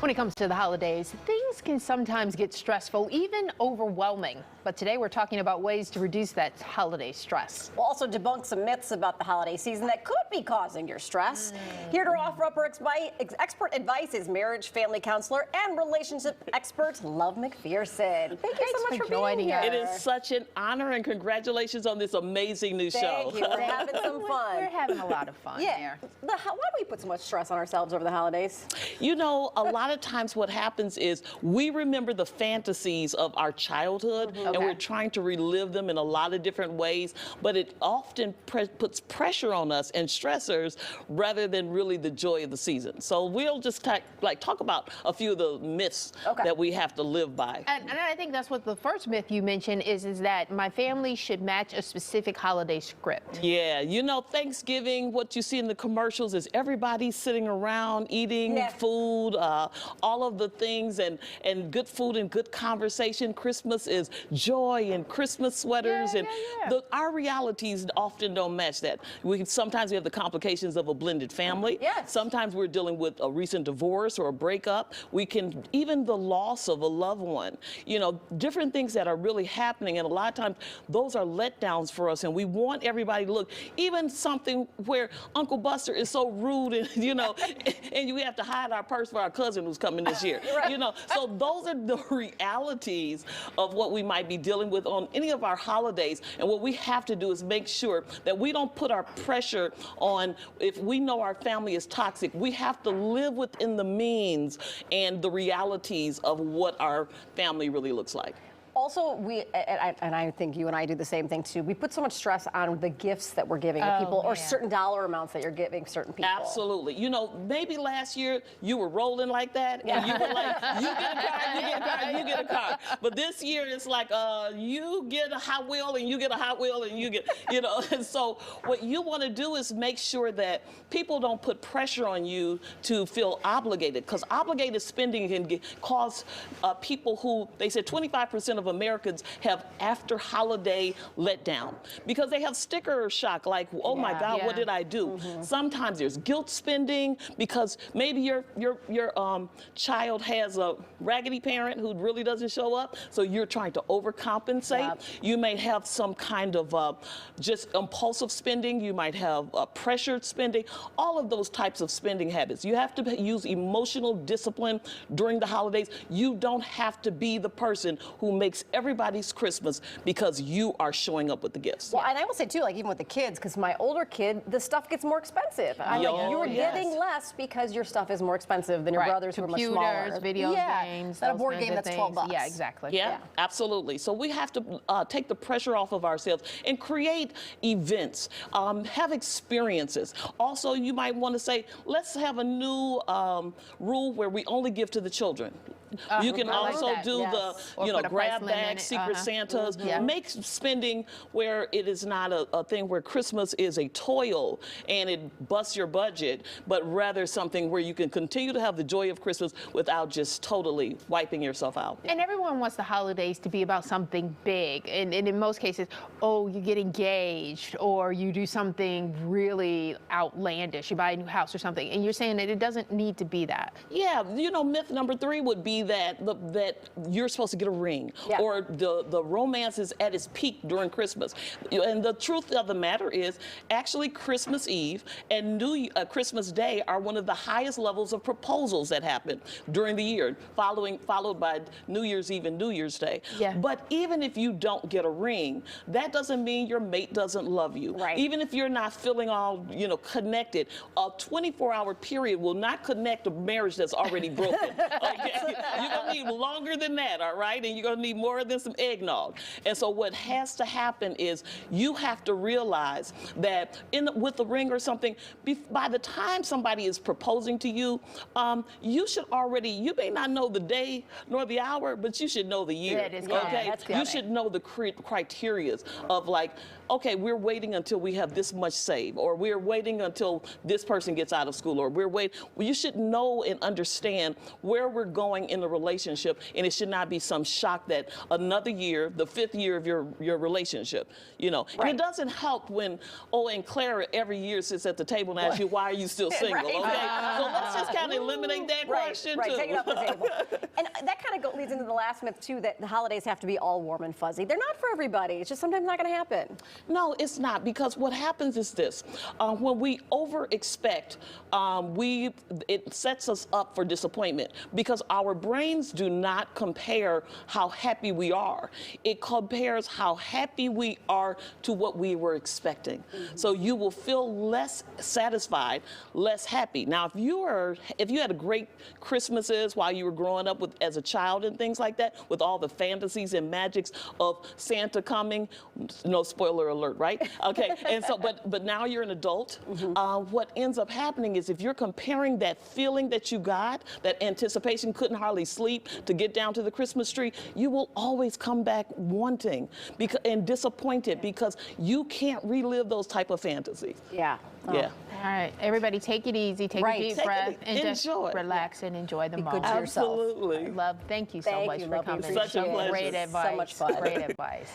When it comes to the holidays, things can sometimes get stressful, even overwhelming. But today we're talking about ways to reduce that holiday stress. We'll also debunk some myths about the holiday season that could be causing your stress. Here to offer up her expert advice is marriage, family counselor, and relationship expert Love McPherson. Thank you so much for joining us. It is such an honor, and congratulations on this amazing new show. Thank you. We're having some fun. We're having a lot of fun here. Why do we put so much stress on ourselves over the holidays? You know, a lot of times what happens is we remember the fantasies of our childhood, and we're trying to relive them in a lot of different ways, but it often puts pressure on us and stressors rather than really the joy of the season. So we'll just talk about a few of the myths that we have to live by. And I think that's what the first myth you mentioned is that my family should match a specific holiday script. Yeah, you know, Thanksgiving, what you see in the commercials is everybody sitting around eating food, all of the things, and good food and good conversation. Christmas is joy and Christmas sweaters, and our realities often don't match that. Sometimes we have the complications of a blended family. Sometimes we're dealing with a recent divorce or a breakup. Even the loss of a loved one, you know, different things that are really happening, and a lot of times those are letdowns for us, and we want everybody to look. Even something where Uncle Buster is so rude, and you know, and we have to hide our purse for our cousin who's coming this year. You know, so those are the realities of what we might be dealing with on any of our holidays. And what we have to do is make sure that we don't put our pressure on. If we know our family is toxic, we have to live within the means and the realities of what our family really looks like. Also, I think you and I do the same thing too. We put so much stress on the gifts that we're giving to people, or certain dollar amounts that you're giving certain people. Absolutely. You know, maybe last year you were rolling like that, and you were like, you get a car, you get a car, you get a car. But this year it's like, you get a Hot Wheel, and you get a Hot Wheel, and you get, you know. And so what you want to do is make sure that people don't put pressure on you to feel obligated, because obligated spending can cause people who, they said 25% of Americans have after holiday letdown because they have sticker shock, like, oh my God, what did I do? Sometimes there's guilt spending because maybe your child has a raggedy parent who really doesn't show up, so you're trying to overcompensate. You may have some kind of just impulsive spending. You might have pressured spending. All of those types of spending habits. You have to use emotional discipline during the holidays. You don't have to be the person who makes everybody's Christmas because you are showing up with the gifts. Well, and I will say too, like even with the kids, because my older kid, the stuff gets more expensive. I'm like, you're getting less because your stuff is more expensive than your brothers who are much smaller. Computers, video games. That a board game that's $12. Yeah, exactly. Yeah, absolutely. So we have to take the pressure off of ourselves and create events, have experiences. Also, you might want to say, let's have a new rule where we only give to the children. You can also do the, you know, grab bags, Secret Santas. Make spending where it is not a thing where Christmas is a toil and it busts your budget, but rather something where you can continue to have the joy of Christmas without just totally wiping yourself out. And everyone wants the holidays to be about something big. And in most cases, oh, you get engaged or you do something really outlandish. You buy a new house or something. And you're saying that it doesn't need to be that. Yeah, you know, myth number 3 would be that you're supposed to get a ring, or the romance is at its peak during Christmas. And the truth of the matter is, actually, Christmas Eve and Christmas Day are one of the highest levels of proposals that happen during the year, followed by New Year's Eve and New Year's Day. But even if you don't get a ring, that doesn't mean your mate doesn't love you. Even if you're not feeling all, you know, connected, a 24-hour period will not connect a marriage that's already broken. Okay? You're gonna need longer than that, all right? And you're gonna need more than some eggnog. And so what has to happen is you have to realize that with a ring or something, by the time somebody is proposing to you, you should already, you may not know the day nor the hour, but you should know the year. Okay? You should know the criteria of like, okay, we're waiting until we have this much saved, or we're waiting until this person gets out of school, or we're waiting. Well, you should know and understand where we're going in the relationship, and it should not be some shock that another year, the 5th year of your relationship, you know. And it doesn't help when, and Clara every year sits at the table and asks you, why are you still single, Right. okay? So let's just kind of eliminate that question, right, too. take it off the table. And that kind of leads into the last myth, too, that the holidays have to be all warm and fuzzy. They're not for everybody. It's just sometimes not going to happen. No, it's not, because what happens is this. When we over-expect, it sets us up for disappointment, because our brains do not compare how happy we are. It compares how happy we are to what we were expecting. So you will feel less satisfied, less happy. Now, if you had a great Christmases while you were growing up as a child and things like that, with all the fantasies and magics of Santa coming, no spoiler alert, right? Okay, and so, but now you're an adult. What ends up happening is, if you're comparing that feeling that you got, that anticipation, couldn't hardly sleep to get down to the Christmas tree, you will always come back wanting and disappointed, because you can't relive those type of fantasies. Yeah. Yeah. All right, everybody, take it easy, take Right. a deep Take it breath, and just enjoy. relax and enjoy the Be good moment. to yourself. Absolutely. Love, thank you so Thank much you, for love you. coming. Such a pleasure. Great So advice. much fun. Great advice.